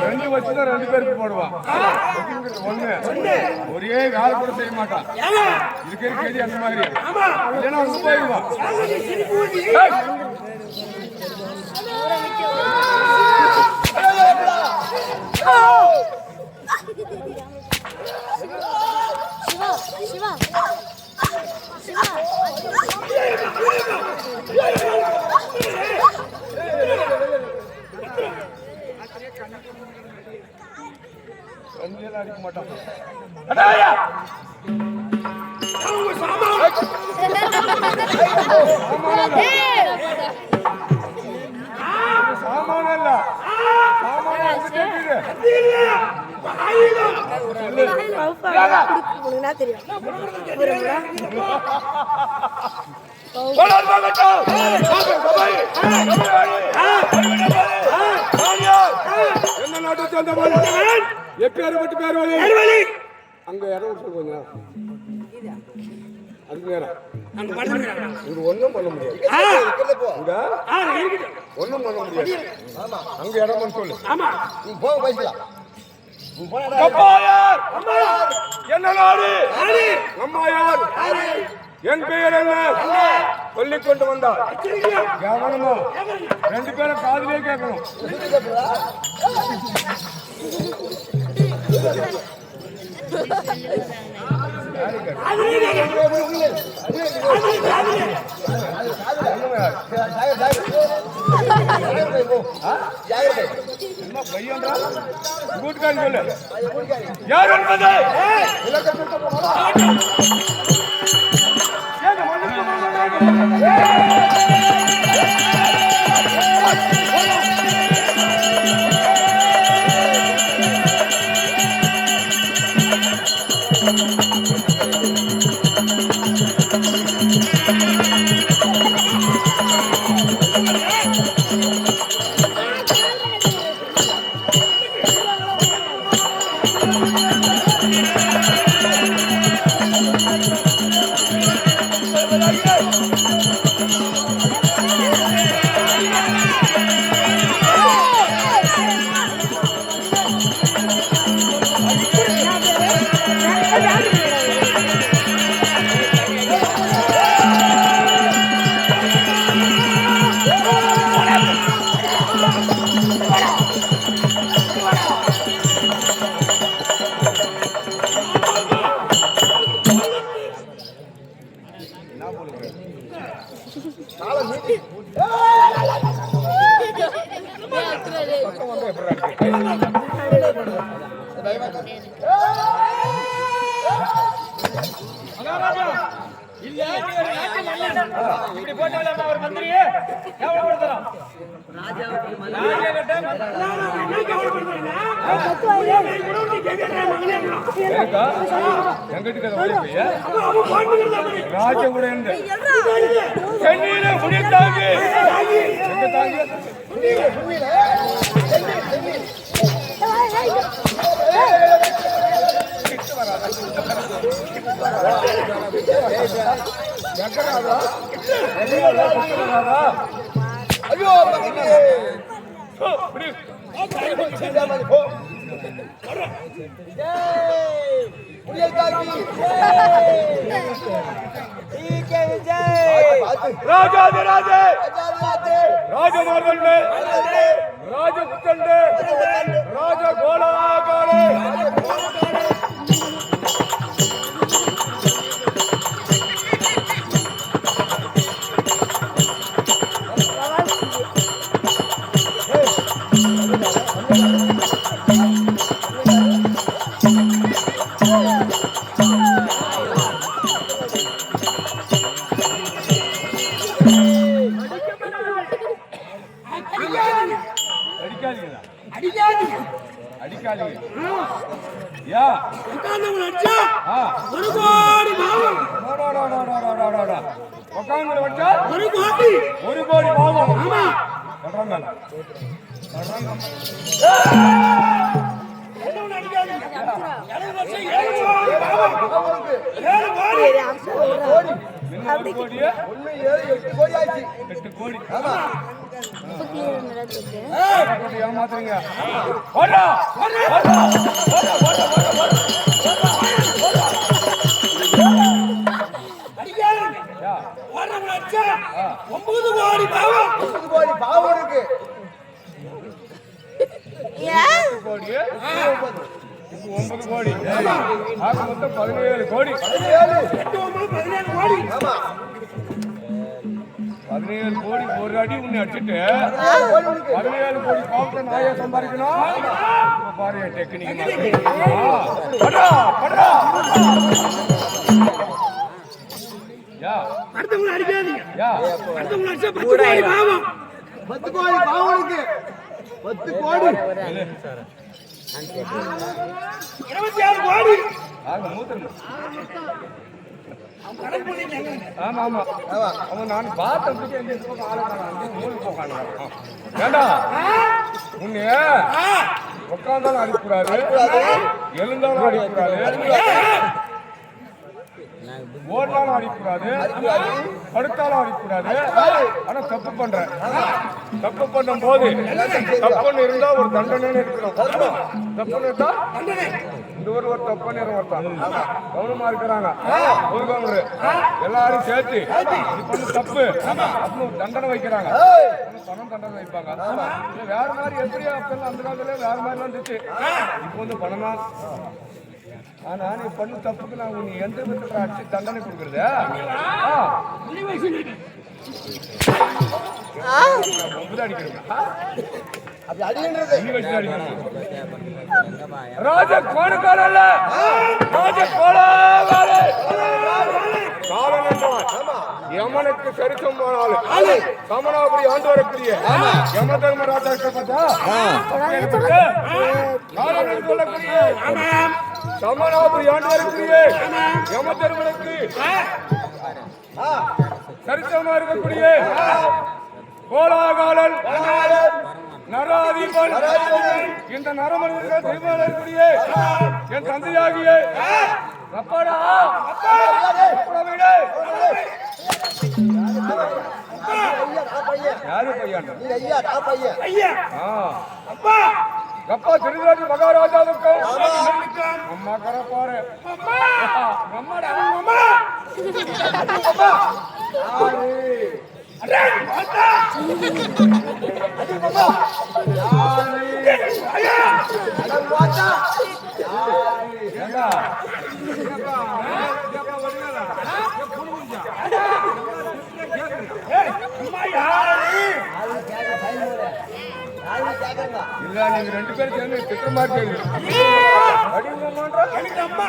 ரெண்டு வச்சுதான் ரெண்டு பேருக்கு போடுவான். ஒண்ணு ஒரே வேலை கூட செய்ய மாட்டான். இதுக்கு கேடி அந்த மாதிரி இல்லைன்னா வந்து போயிடுவான். அடிக்க மாட்டான். என்ன நாட்டு சேர்ந்த எப்பேற்பட்டு பேர் வழி அங்க இடம் சொல்லுங்க. அதுக்கு நேரம் இங்க ஒண்ணும் பண்ண முடியாது. ஒண்ணும் பண்ண முடியாது. அங்க இடம் சொல்லு. என்ன நாடு அம்மாயார் என் பெயர் என்ன சொல்லிக் கொண்டு வந்தார். கவனமா ரெண்டு பேரும் காதிலே கேட்கணும். யார் என்பது இப்படி போட்டாலும் அவர் மந்திரியே கேவலப்படுத்துறான். ராஜ கூட சென்னையில முடித்தாங்க ஐயோ ராஜாதிராஜே ராஜமார்கண்டே ராஜபுத்தண்டே ராஜகோலாகாலே ஒரு கோடி பாவம் ஏமாத்துறீங்க ஒன்பது கோடி பாவம் இருக்கு. கோடி 9 கோடி மொத்தம் 17 கோடி 17 கோடி ஒரு அடி உன்னை அடிச்சுட்டு 17 கோடி பாவத்தை நாயை சம்பாதிக்கணும். பாரு டெக்னிக் அடுத்தவங்க அடிக்காதீங்க. அடுத்தவங்க அடிச்சா 10 கோடி பாவம். 10 கோடி பாவம் இருக்கு. 10 கோடி 26 கோடி. ஆமா ஆமா அவன் நான் பார்த்ததுக்கு எங்க பக்கம் ஆளு மூணு போக்கான ஏண்டா உன்னை உட்காந்தாலும் அடிக்கூடாது, எழுந்தாலும் அடிக்கூடாது, ஓடனாலும் அடிக்கூடாது, படுத்தாலும் அடிக்கூடாது. ஆனா தப்பு பண்ற, தப்பு பண்ணும் போது தப்புன்னு இருந்தா ஒரு தண்டனை இருக்கணும். தப்புன்னு இருந்தா இந்த ஊர்ல ஒரு தப்பு ஒருத்தான் கவனமா இருக்கிறாங்க. ஒரு கவுண்டரு எல்லாரும் சேர்த்து இது பண்ணு தப்பு அப்படின்னு தண்டனை வைக்கிறாங்க. பணம் தண்டனை வைப்பாங்க. வேற மாதிரி எப்படியா அப்பெல்லாம் அந்த காலத்துல வேற மாதிரிலாம் இருந்துச்சு. இப்போ வந்து பணம் தான். ஆனா நீ பண்ணு தப்புக்கு நான் உன்னை எந்த விதத்துல அடிச்சு தண்டனை கொடுக்கறது? ராஜ கோணக்கால ராஜ கோலாகால காலம் என்றான் யமனுக்கு சரிசம் போனாலும் சமனாபுரி ஆண்டு வரக்கூடிய யம தர்மராஜா பார்த்தா காலம் சொல்லக்கூடிய சமனாபுரி ஆண்டு வரக்கூடிய யம தர்மனுக்கு சரிசமா இருக்கக்கூடிய கோலாகாலன் நராதிபன் இந்த நரமனிதர்கள் திருமணக்கூடிய என் தந்தையாகிய அப்பாடா யாரு பையன்? அப்பா திருராஜ மகாராஜாவுக்கும் அம்மா கர பாரு இல்ல நீங்க ரெண்டு பேரும் சேர்ந்து திட்டுற மாதிரி தெரியுது. அடிங்கம்மான்றா? அம்மா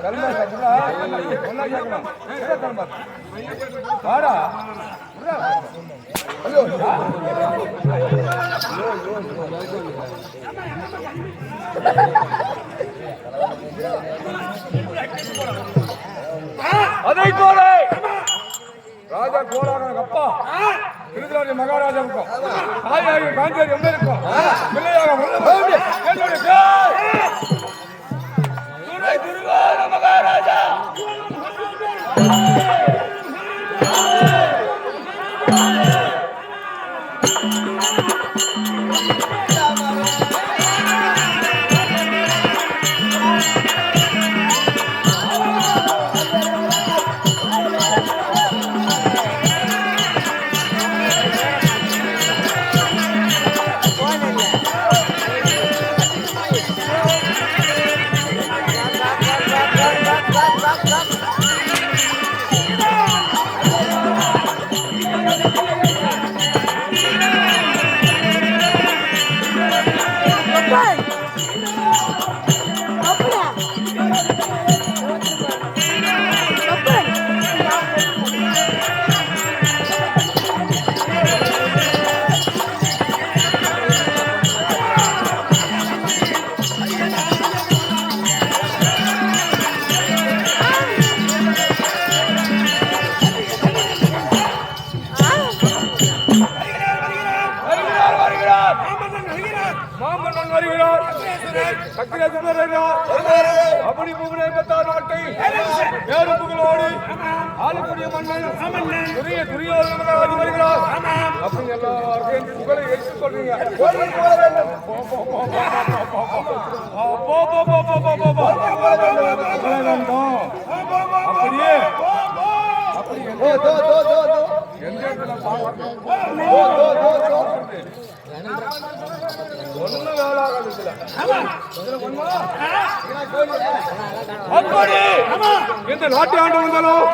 கல்மா சாப்பிடா ஒன்னா கேட்கணும். கல்மா வாடா ஐயோ அதை கோலை ராஜா கோலாக அப்பா திருத்தராஜ மகாராஜாவுக்கும் தாயாக காஞ்சேரி எம்பருக்கும் பிள்ளையாக என்னுடைய துணை குருவான மகாராஜா மாமன்னன் வருகிறார். அப்படி புகழை பத்தார் நாட்டை வேறு புகழோடு ஆளுக்குரிய மன்னன் துரியோதனராஜ் வருகிறார். அப்படி எல்லாரும் புகழை எடுத்துக் கொள்றீங்க. அப்படியே அப்படி எந்த இடத்துல ஒண்ணு வேளாகாது அப்படி இந்த நாட்டு ஆண்டு வந்தாலும்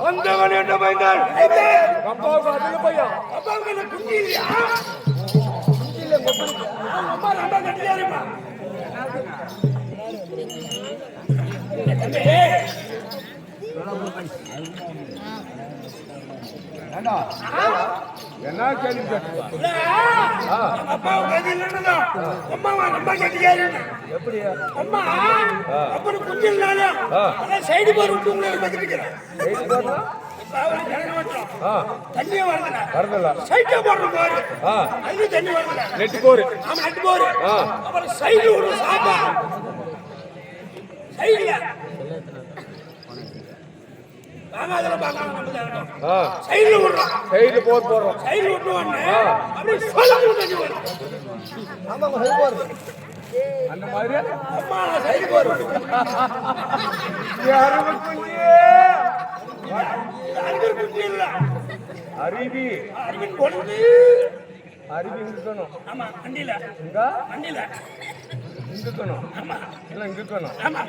அந்தவன் என்ன பயந்தான்? அப்பாவுக்கு அதுல பையன். அப்பாவுக்கு என்ன குஞ்சி இல்லையா? அம்மா ரொம்ப கட்டியா இருப்பா. என்ன கேள்வி கேட்டுப்பா? அப்பாவுக்கு அது இல்லைன்னா அம்மாவா ரொம்ப கட்டியா இருக்கு. எப்படி அம்மா அப்புறம் குஞ்சு இல்லாலும் சைடு போர் விட்டு உங்களை பத்திருக்கிறேன். தண்ணி வரதில்ல சைட்டா போடுற போரு அது தண்ணி வரல நெட்டு போரு. ஆமா நெட்டு போரு. அப்புறம் சைடு ஒரு சாப்பா சைடுல சைடுல விடுறோம். சைடு போர் போடுறோம். சைடுல விட்டுவாங்க அப்படியே சொல்ல தண்ணி வரும். அந்த மாதிரி அம்மா சைடு போர் யாரும் குஞ்சு குஞ்சு இல்ல அருவி அறிவின் கொண்டு அருவி இருக்கணும். ஆமா வண்டியில இங்க வண்டியில இருக்கணும். ஆமா எல்லாம் இங்க இருக்கணும். ஆமா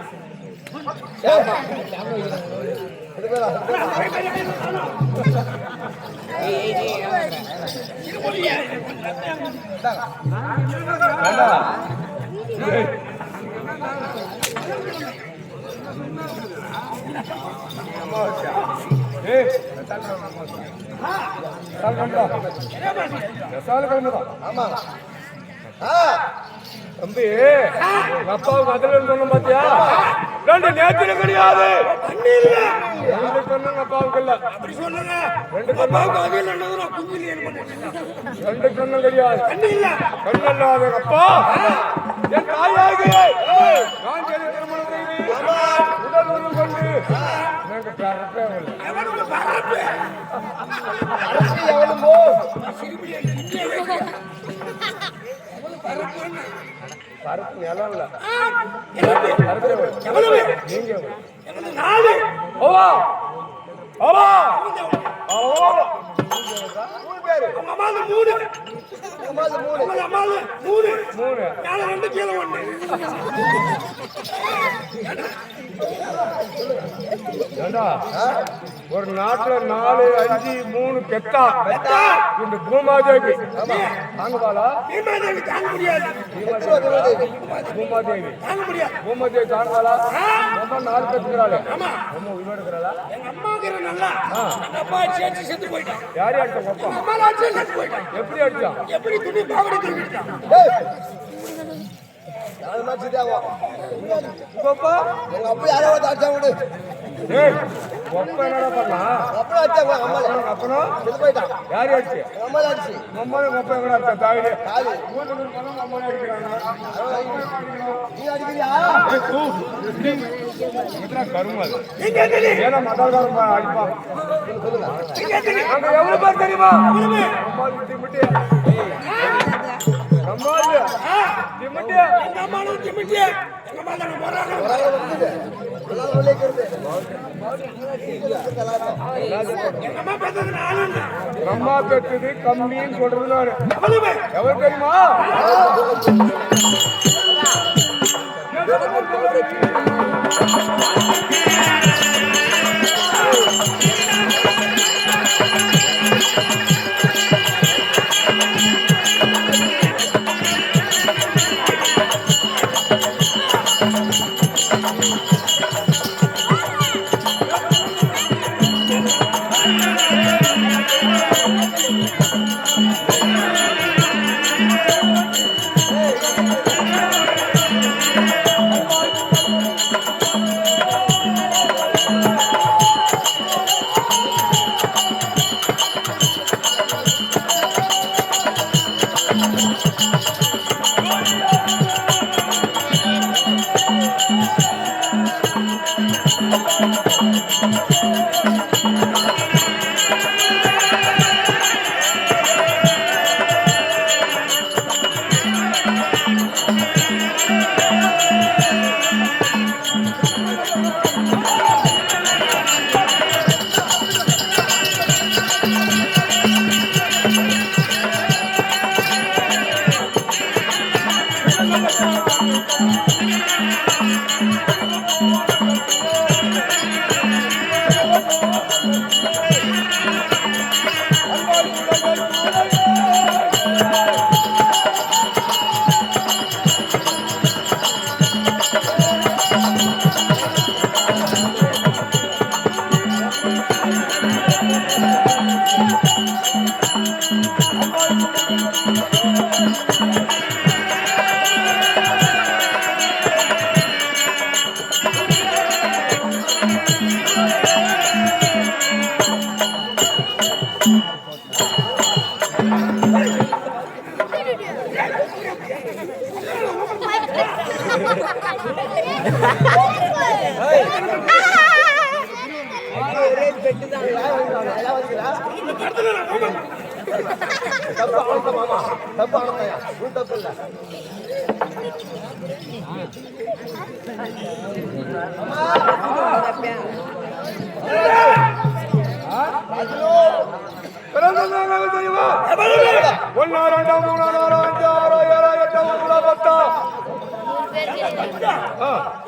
ஏய் கிழமைதான் ஆமா தம்பி எங்க அப்பாவுக்கு அதில் சொன்ன பாத்தியா ரெண்டு நேத்திர கிடையாது ரெண்டு கண்ணுங்க அப்பாவுக்கு இல்ல அப்படி சொல்லுங்க ரெண்டு கண்ணாவுக்கு அதில் என்னது நான் குஞ்சில் ஏன் பண்ணேன் ரெண்டு கண்ணும் கிடையாது கண்ணு இல்ல கண்ணு இல்லாத அப்பா என் தாயாகி நான் சொல்லி திருமணம் செய்து உடல் உறவு கொண்டு எனக்கு பரப்பே இல்லை எவனுக்கு பரப்பு அரசு எவனுமோ சிறுபிடி இங்கே வைக்க பரப்பு நிலம் இல்ல எவ்வளவு பரப்பே இல்லை. எவ்வளவு நீங்க எவ்வளவு நாலு ஓவா ஓவா ஓவா மூணு பேரு உங்க அம்மாவுக்கு மூணு உமாது மூணு உங்க அம்மாவுக்கு மூணு மூணு மேல ரெண்டு கீழே ஒண்ணு ஏண்டா ஒரு நாட்டுல 4, 5, 3 பெத்தா இந்த பூமாதேவி தாங்குவாளா பீமாதேவி தாங்க முடியாது பூமாதேவி தாங்க முடியாது பூமாதேவி தாங்குவாளா ரொம்ப 4 பெத்துக்கிறாளே ஆமா ரொம்ப உயிரோடு இருக்கிறாளா எங்க அம்மாவுக்கு இரு நல்லா எங்க அப்பா சேர்த்து செத்து போயிட்டான் யாரையும் அடிச்சா கொப்பா எங்க அம்மா ஆட்சி செத்து போயிட்டான் எப்படி அடிச்சான் எப்படி துணி பாவடி தூக்கிட்டான் நாலு மாசம் இதாகும் கொப்பா எங்க அப்பா யாராவது அடிச்சா விடு ஏய் கொப்பா என்னடா பண்ணா அப்புறம் அடிச்சாங்க அம்மா அப்புறம் செத்து போயிட்டான் யாரையும் அடிச்சு எங்க அம்மா அடிச்சு அம்மா கொப்பா எங்கடா அடிச்சா தாயிலே காலு வீட்டுக்கு போனா அம்மா அடிக்கிறாங்க நீ அடிக்கிறியா கருமா அது எங்க எத்தனை ஏன்னா மதக்காரன் அடிப்பான் எங்க எத்தனை அங்க எவ்வளவு பேர் தெரியுமா நம்மால் திமிட்டு நம்மால் திமிட்டு எங்க அம்மாவும் திமிட்டி எங்க அம்மா தானே போறாங்க எல்லாம் விளைக்கிறது எங்க அம்மா பார்த்தது நாலு பிரம்மா பெற்றது கம்மின்னு சொல்றது நானு எவ்வளவு எவ்வளவு தெரியுமா தப்பு ஆனந்த மாமா தப்பு ஆனந்தையா உன் தப்பு இல்ல பிறந்தவங்க தெரியுமா 1 2 3 4 5 6 7 8 9 10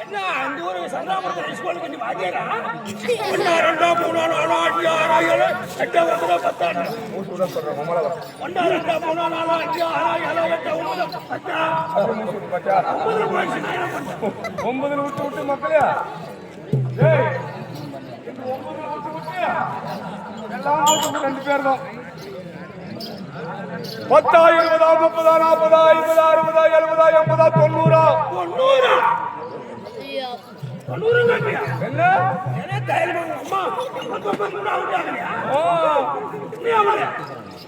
என்ன அந்த ஊரு சந்திராபுரத்துல ஸ்கூலுக்கு நீ வாங்கியடா 1 2 3 4 5 6 7 8 9 10 மூசூட சொல்ற மமல 1 2 3 4 5 6 7 8 9 10 மூசூட பச்சா 9 போயிடுச்சு நான் என்ன பண்றேன் 9 விட்டு மக்களே ஏய் 9 விட்டு எல்லாம் அவுட் 2 பேர் தான் 10 20 30 40 50 60 70 80 90 என்ன என்ன தைரியம் அம்மா அப்பா கூட அவுட் ஆகலையா நீ அவளே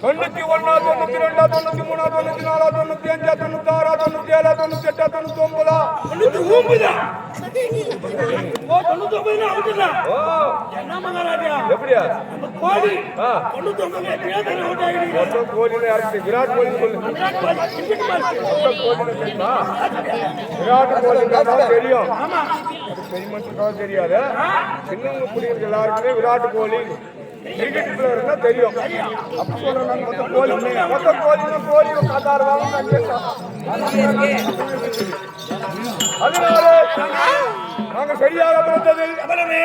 91 92 93 94 95 96 97 98 99 99 ஓ 99 அவுட் இல்ல என்ன மகாராஜா எப்படியா நம்ம கோடி ஆ 99 எப்படியா தான் அவுட் ஆகிடுங்க மொத்தம் கோலில யாருக்கு விராட் கோலி சொல்லு விராட் கோலி கிரிக்கெட் மேட்ச் மொத்தம் கோலில தெரியுமா விராட் கோலி தான் தெரியும் ஆமா அது பெரிய மனுஷனுக்கு தெரியாது சின்னவங்க பிள்ளைங்களுக்கு எல்லாருக்குமே விராட் கோலி கிரிக்கெட் பிளேயர்னா தெரியும் அப்ப சொல்றேன் மொத்தம் கோலி காத்தாருவாங்க அதனால நாங்க சரியாக பிறந்தது எவ்வளவு